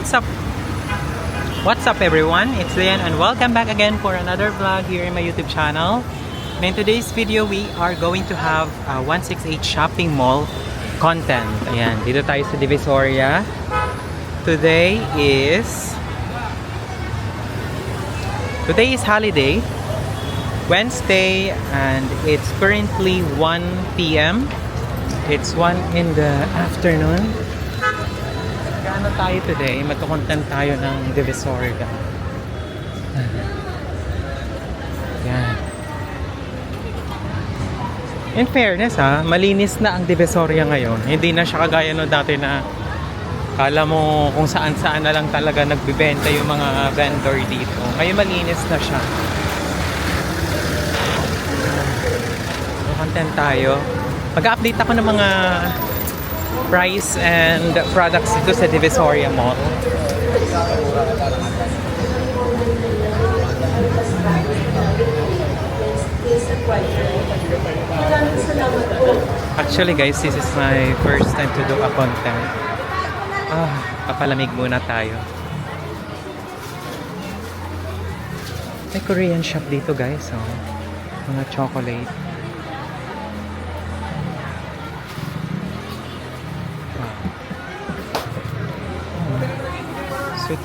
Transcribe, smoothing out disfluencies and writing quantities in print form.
What's up? What's up everyone? It's Lian and welcome back again for another vlog here in my YouTube channel. And in today's video, we are going to have a 168 shopping mall content. Ayan, dito tayo sa Divisoria. Today is holiday, Wednesday, and it's currently 1 p.m. It's 1 in the afternoon. Ano tayo today? Magko-content tayo ng Divisoria. Yan. In fairness malinis na ang Divisoria ngayon. Hindi na siya kagaya no dati na kala mo kung saan-saan na lang talaga nagbibenta yung mga vendor dito. Ngayon malinis na siya. Content tayo. Mag-update ako ng mga price and products dito sa Divisoria Mall. Actually guys, this is my first time to do a content. Papalamig muna tayo. May Korean shop dito guys, mga chocolate. Sweet.